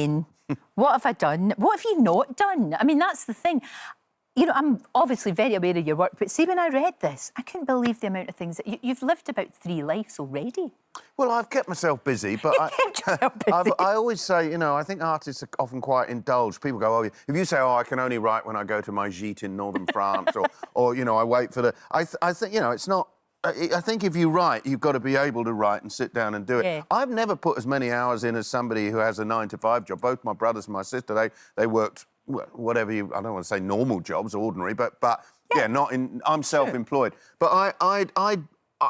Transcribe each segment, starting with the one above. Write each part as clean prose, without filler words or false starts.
then? What have I done? What have you not done? I mean, that's the thing. You know, I'm obviously very aware of your work, but see, when I read this, I couldn't believe the amount of things that you've lived about 3 lives already. Well, I've kept myself busy, but I always say, you know, I think artists are often quite indulged. People go, oh, if you say, oh, I can only write when I go to my gîte in northern France, or you know, I wait for the... I think, you know, it's not... I think if you write, you've got to be able to write and sit down and do it. Yeah. I've never put as many hours in as somebody who has a 9-to-5 job. Both my brothers and my sister, they worked... whatever you, I don't want to say normal jobs, ordinary, but yeah, not in. I'm self-employed, but I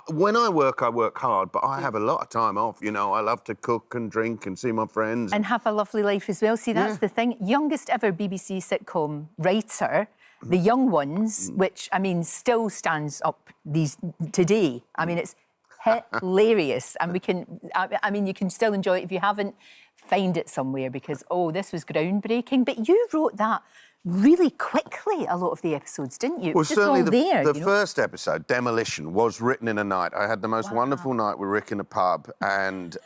when I work hard, but I have a lot of time off. You know, I love to cook and drink and see my friends and have a lovely life as well. See, that's the thing. Youngest ever BBC sitcom writer. The Young Ones, which I mean, still stands up today. I mean, it's hilarious, and we can. I mean, you can still enjoy it if you haven't. Find it somewhere because, oh, this was groundbreaking. But you wrote that really quickly, a lot of the episodes, didn't you? Well, certainly the first episode, Demolition, was written in a night. I had the most wonderful night with Rick in a pub, and,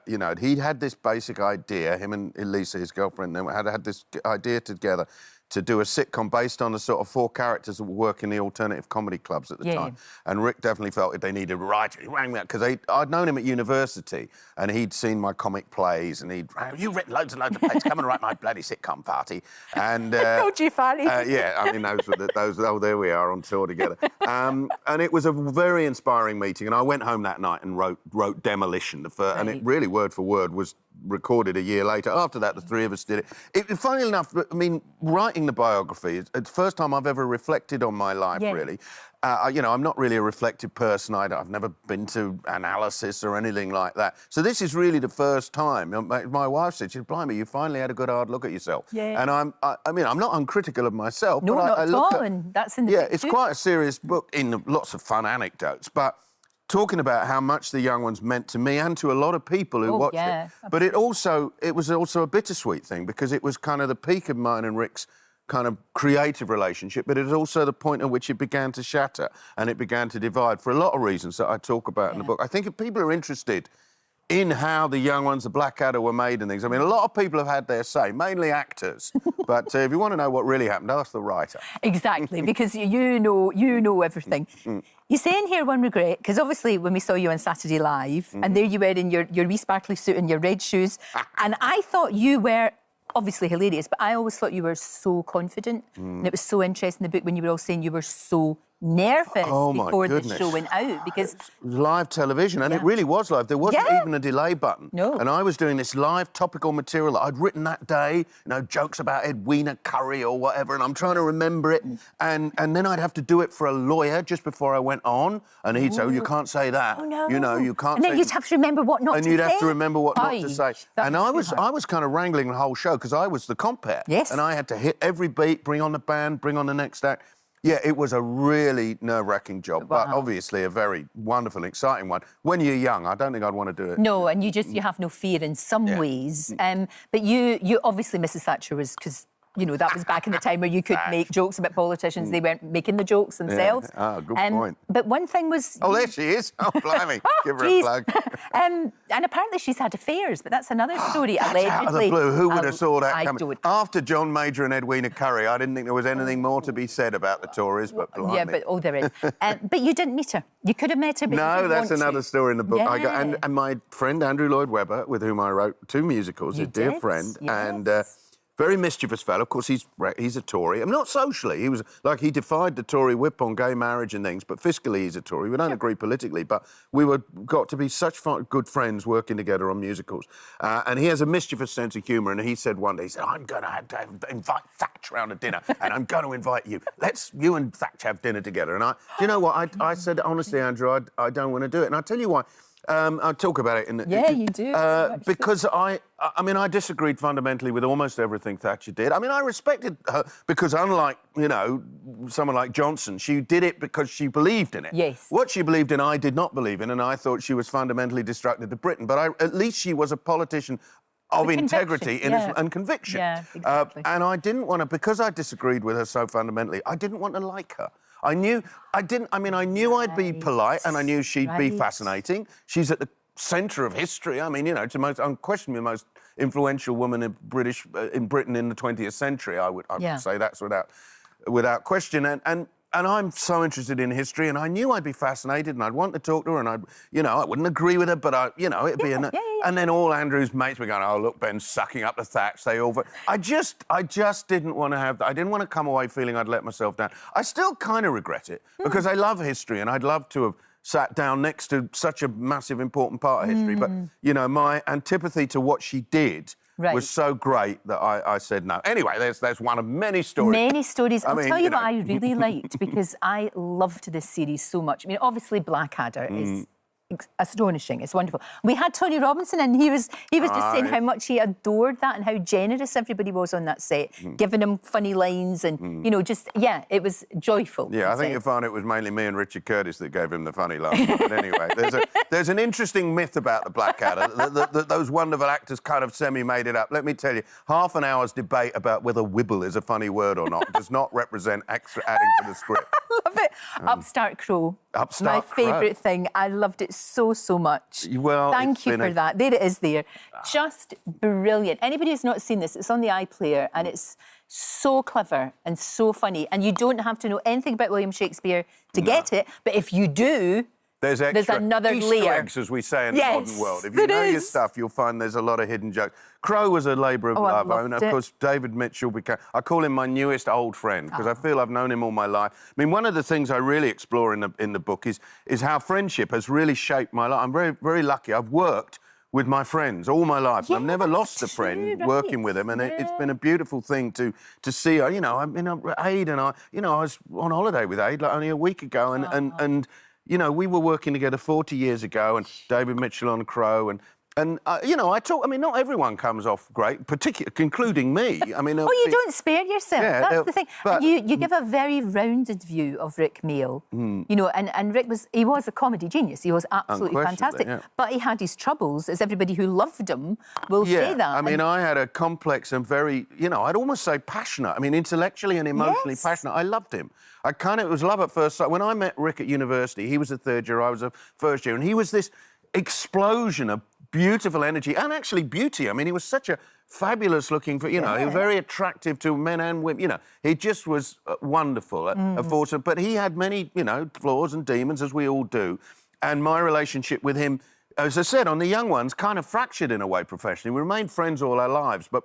you know, he'd had this basic idea, him and Elisa, his girlfriend, they had this idea together to do a sitcom based on the sort of 4 characters that were working the alternative comedy clubs at the time. And Rick definitely felt that they needed a writer. He rang me up, because I'd known him at university, and he'd seen my comic plays, and you've written loads and loads of plays, come and write my bloody sitcom party. And... told you, Fanny. Yeah, I mean, oh, there we are on tour together. And it was a very inspiring meeting, and I went home that night and wrote Demolition, the first, and it really, word for word, was recorded a year later. After that, the 3 of us did it. Funny enough, I mean, writing the biography, it's the first time I've ever reflected on my life, really. You know, I'm not really a reflective person. I've never been to analysis or anything like that. So this is really the first time. My wife said, she'd, blimey, you finally had a good hard look at yourself. And I mean, I'm not uncritical of myself. No, but not at all, and that's in the book it's too. quite a serious book in lots of fun anecdotes, but talking about how much the Young Ones meant to me and to a lot of people who watched it. Absolutely. But it was also a bittersweet thing, because it was kind of the peak of mine and Rick's kind of creative relationship, but it was also the point at which it began to shatter and it began to divide for a lot of reasons that I talk about in the book. I think if people are interested in how the Young Ones, the Blackadder, were made and things, I mean, a lot of people have had their say, mainly actors, but if you want to know what really happened, ask the writer. Exactly, because you know everything. You say in here one regret, because obviously when we saw you on Saturday Live, and there you were in your wee sparkly suit and your red shoes, and I thought you were obviously hilarious, but I always thought you were so confident, and it was so interesting in the book when you were all saying you were so nervous before the show went out, because... It was live television, and it really was live. There wasn't even a delay button. No. And I was doing this live topical material that I'd written that day, you know, jokes about Edwina Curry or whatever, and I'm trying to remember it, and then I'd have to do it for a lawyer just before I went on, and he'd say, oh, you can't say that. Oh, no. You know, you can't say... And then you'd have to remember what not to say. And you'd have to remember what not to say. And I was kind of wrangling the whole show, because I was the compere. Yes. And I had to hit every beat, bring on the band, bring on the next act. Yeah, it was a really nerve-wracking job, but obviously a very wonderful and exciting one. When you're young, I don't think I'd want to do it. No, and you have no fear in some ways. But you obviously, Mrs. Thatcher was, because, you know, that was back in the time where you could make jokes about politicians. They weren't making the jokes themselves. Ah, good point. But one thing was... Oh, there she is. Oh, blimey. Give her a plug. And apparently she's had affairs, but that's another story, allegedly. Out of the blue. Who would have saw that coming? After John Major and Edwina Curry, I didn't think there was anything more to be said about the Tories, but blimey. Yeah, but there is. But you didn't meet her. You could have met her, but no, that's another story in the book. And my friend Andrew Lloyd Webber, with whom I wrote 2 musicals, a dear friend, and... very mischievous fellow. Of course, he's a Tory. I mean, not socially. He was like, he defied the Tory whip on gay marriage and things, but fiscally he's a Tory. We don't agree politically, but we got to be such good friends working together on musicals. And he has a mischievous sense of humour, and he said one day, he said, I'm going to have to invite Thatcher around to dinner, and I'm going to invite you. You and Thatcher have dinner together. And do you know what? I said, honestly, Andrew, I don't want to do it. And I'll tell you why. I'll talk about it in the... Yeah, you do. Because I mean, I disagreed fundamentally with almost everything Thatcher did. I mean, I respected her because, unlike, you know, someone like Johnson, she did it because she believed in it. Yes. What she believed in, I did not believe in, and I thought she was fundamentally destructive to Britain. But at least she was a politician of integrity and conviction. Yeah, exactly. And I didn't want to, because I disagreed with her so fundamentally, I didn't want to like her. I knew I'd be polite, and I knew she'd be fascinating. She's at the centre of history. I mean, you know, it's unquestionably the most influential woman in Britain in the 20th century. I would say that's without question. And I'm so interested in history, and I knew I'd be fascinated, and I'd want to talk to her, and I wouldn't agree with her, but it'd be And then all Andrew's mates were going, "Oh, look, Ben's sucking up the thatch." I just didn't want to have that. I didn't want to come away feeling I'd let myself down. I still kind of regret it because I love history, and I'd love to have sat down next to such a massive, important part of history. But my antipathy to what she did. Right. Was so great that I said no. Anyway, there's one of many stories. Many stories. I'll tell you what I really liked, because I loved this series so much. I mean, obviously Blackadder is astonishing. It's wonderful. We had Tony Robinson, and he was just saying how much he adored that and how generous everybody was on that set, giving him funny lines and it was joyful. Yeah, I think you'll find it was mainly me and Richard Curtis that gave him the funny lines. But anyway, there's an interesting myth about the Blackadder that those wonderful actors kind of semi-made it up. Let me tell you, half an hour's debate about whether wibble is a funny word or not does not represent extra adding to the script. I love it. Upstart Crow. My favourite thing. I loved it so much. Well, thank you for that. There it is there. Just brilliant. Anybody who's not seen this, it's on the iPlayer, and it's so clever and so funny. And you don't have to know anything about William Shakespeare to get it, but if you do, there's another Easter layer. eggs, as we say in the modern world. If you know your stuff, you'll find there's a lot of hidden jokes. Crow was a labour of love. And of course, David Mitchell became... I call him my newest old friend, because I feel I've known him all my life. I mean, one of the things I really explore in the book is how friendship has really shaped my life. I'm very, very lucky. I've worked with my friends all my life. I've never lost a friend working with them, and it's been a beautiful thing to see her. You know, I mean, Aid and I was on holiday with Aid only a week ago, and we were working together 40 years ago, and David Mitchell on Crow, and not everyone comes off great, particularly, including me. I mean... you don't spare yourself. That's the thing. But, you give a very rounded view of Rick Mayall. And Rick was a comedy genius. He was absolutely fantastic. Yeah. But he had his troubles, as everybody who loved him will say that. I mean, I had a complex and very, I'd almost say passionate. I mean, intellectually and emotionally passionate. I loved him. It was love at first sight. When I met Rick at university, he was a third year, I was a first year, and he was this explosion of beautiful energy and actually beauty. I mean, he was such a fabulous looking, he was very attractive to men and women. He just was wonderful, a force. But he had many, flaws and demons, as we all do. And my relationship with him, as I said, on the young ones, kind of fractured in a way professionally. We remained friends all our lives, but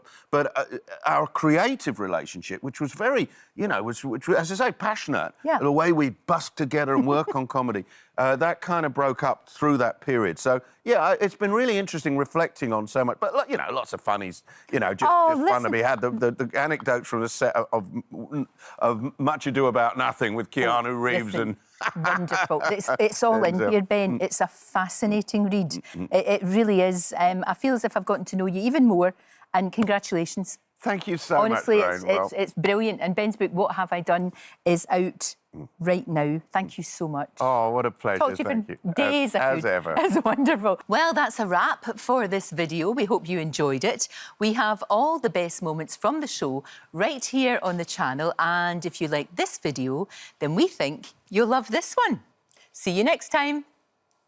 our creative relationship, which was very, which, as I say, passionate, the way we bust together and work on comedy, that kind of broke up through that period. So, it's been really interesting reflecting on so much. But, lots of funnies, just fun to be had. The anecdotes from the set of Much Ado About Nothing with Keanu Reeves and... Wonderful. It's all in here, Ben. It's a fascinating read. It really is. I feel as if I've gotten to know you even more, and congratulations. Thank you so much, Honestly, it's brilliant. And Ben's book, What Have I Done, is out right now. Thank you so much. Oh, what a pleasure. Talk to you Thank for you. days. As ever. It's wonderful. Well, that's a wrap for this video. We hope you enjoyed it. We have all the best moments from the show right here on the channel. And if you like this video, then we think you'll love this one. See you next time.